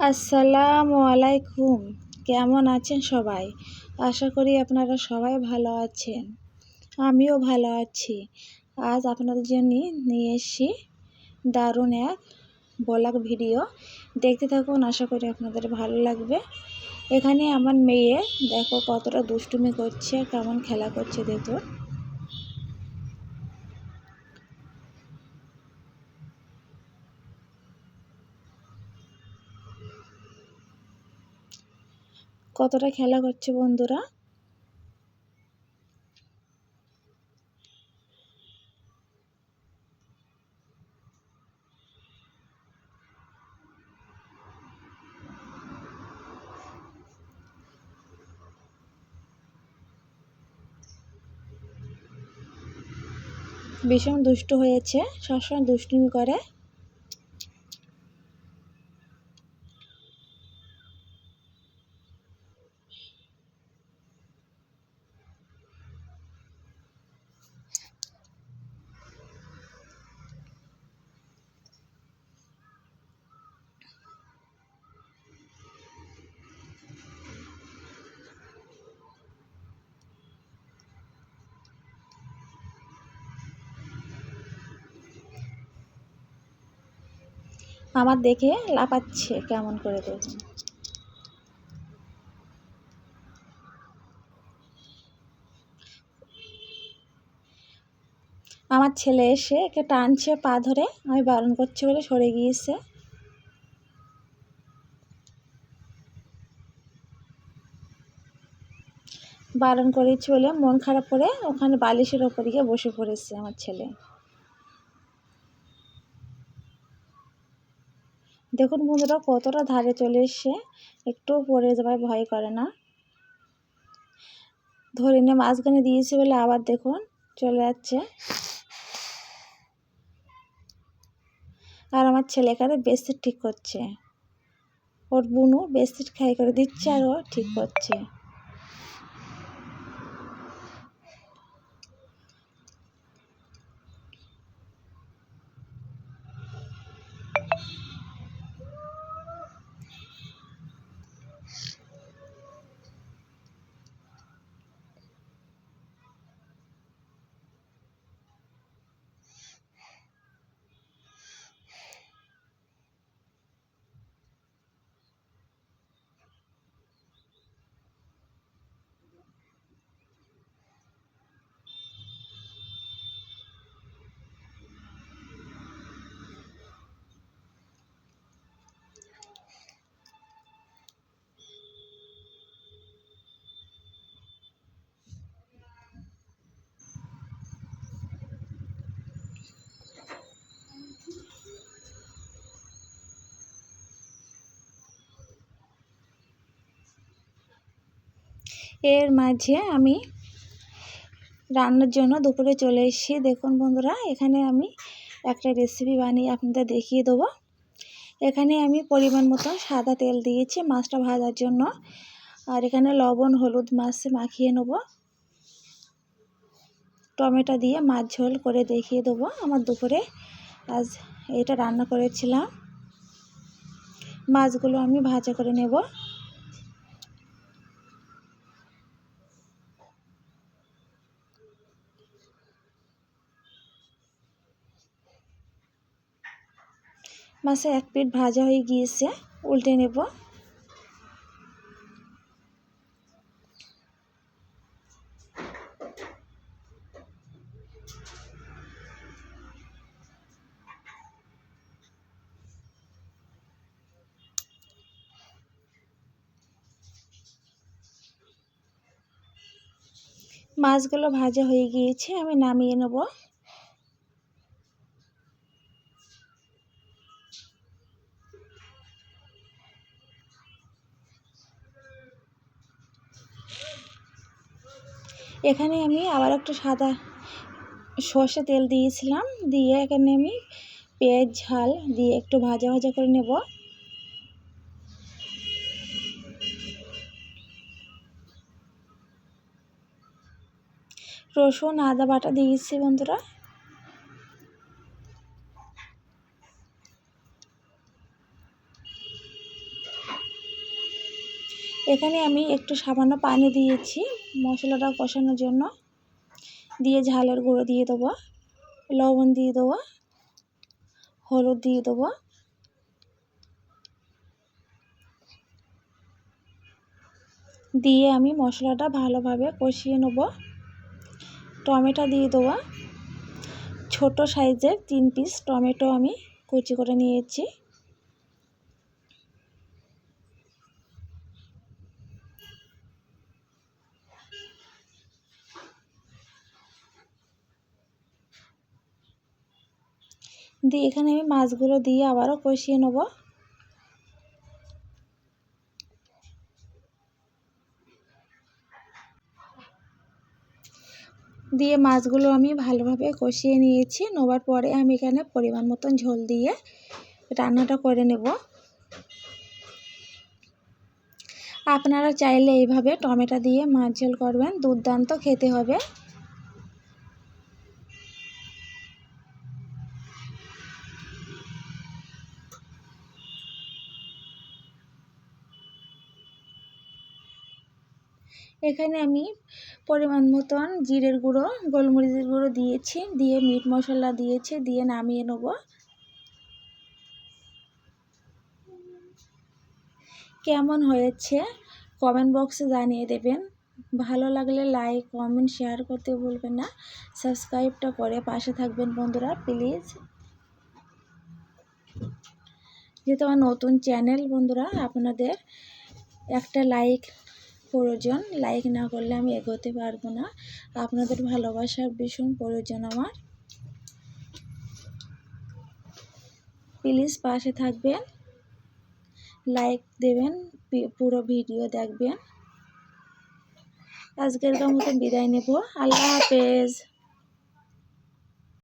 আসসালামু আলাইকুম। কেমন আছেন সবাই? আশা করি আপনারা সবাই ভালো আছেন। আমিও ভালো আছি। আজ আপনাদের জন্য নিয়ে এসেছি দারুণ এক ব্লগ ভিডিও। দেখতে থাকুন, আশা করি আপনাদের ভালো লাগবে। এখানে আমার মেয়ে দেখো কতটা দুষ্টুমি করছে, কেমন খেলা করছে দেখুন। কতটা খেলা করছে বন্ধুরা। ভীষণ দুষ্টু হয়েছে, সবসময় দুষ্টুমি করে। আমার দেখে লাফাচ্ছে কেমন করে দেখুন। আমার ছেলে এসে একে টানছে পা ধরে, আমি বারণ করছি বলে সরে গিয়েছে। বারণ করেছি বলে মন খারাপ করে ওখানে বালিশের ওপর গিয়ে বসে পড়েছে আমার ছেলে। দেখুন বন্ধুরা কতটা ধারে চলে এসছে, একটু পড়ে যাওয়ার ভয় করে না। ধরে নিয়ে মাঝখানে দিয়েছে বলে আবার দেখুন চলে যাচ্ছে। আর আমার ছেলে এখানে বেডশিট ঠিক করছে, ওর বুনু বেডশিট খাই করে দিচ্ছে আর ও ঠিক করছে। এর মাঝে আমি রান্নার জন্য দুপুরে চলে এসেছি। দেখুন বন্ধুরা, এখানে আমি একটা রেসিপি বানিয়ে আপনাদের দেখিয়ে দেবো। এখানে আমি পরিমাণ মতো সাদা তেল দিয়েছি মাছটা ভাজার জন্য, আর এখানে লবণ হলুদ মাছে মাখিয়ে নেব। টমেটো দিয়ে মাছ ঝোল করে দেখিয়ে দেবো। আমার দুপুরে আজ এটা রান্না করেছিলাম। মাছগুলো আমি ভাজা করে নেব। মাছে এক পিঠ ভাজা হয়ে গিয়েছে, উল্টে নেব। মাছগুলো ভাজা হয়ে গিয়েছে, আমি নামিয়ে নেব। এখানে আমি আবার একটু সাদা সর্ষে তেল দিয়েছিলাম, দিয়ে এখানে আমি পেঁয়াজ ঝাল দিয়ে একটু ভাজা ভাজা করে নেব। রসুন আদা বাটা দিয়েছি বন্ধুরা। এখানে আমি একটু সামান্য পানি দিয়েছি মশলাটা কষানোর জন্য। দিয়ে ঝালের গুঁড়ো দিয়ে দেবো, লবণ দিয়ে দেবো, হলুদ দিয়ে দেবো, দিয়ে আমি মশলাটা ভালোভাবে কষিয়ে নেব। টমেটো দিয়ে দেবো, ছোট সাইজের 3 পিস টমেটো আমি কুচি করে নিয়েছি। দিয়ে এখানে আমি মাছগুলো দিয়ে আবারও কষিয়ে নেব। দিয়ে মাছগুলো আমি ভালোভাবে কষিয়ে নিয়েছি। নেওয়ার পরে আমি এখানে পরিমাণ মতন ঝোল দিয়ে রান্নাটা করে নেব। আপনারা চাইলে এইভাবে টমেটো দিয়ে মাছ ঝোল করবেন, দুর্দান্ত খেতে হবে। এখানে আমি পরিমাণ মতন জিরের গুঁড়ো, গোলমরিচের গুঁড়ো দিয়েছি, দিয়ে মিট মশলা দিয়েছি, দিয়ে নামিয়ে নেব। কেমন হয়েছে কমেন্ট বক্সে জানিয়ে দেবেন। ভালো লাগলে লাইক, কমেন্ট, শেয়ার করতে ভুলবেন না। সাবস্ক্রাইবটা করে পাশে থাকবেন বন্ধুরা প্লিজ। যেহেতু আমার নতুন চ্যানেল বন্ধুরা, আপনাদের একটা লাইক প্রয়োজন। লাইক না করলে আমি এগোতে পারবো না। আপনাদের ভালোবাসার ভীষণ প্রয়োজন আমার। প্লিজ পাশে থাকবেন, লাইক দেবেন, পুরো ভিডিও দেখবেন। আজকের মতো বিদায় নেব। আল্লাহ হাফেজ।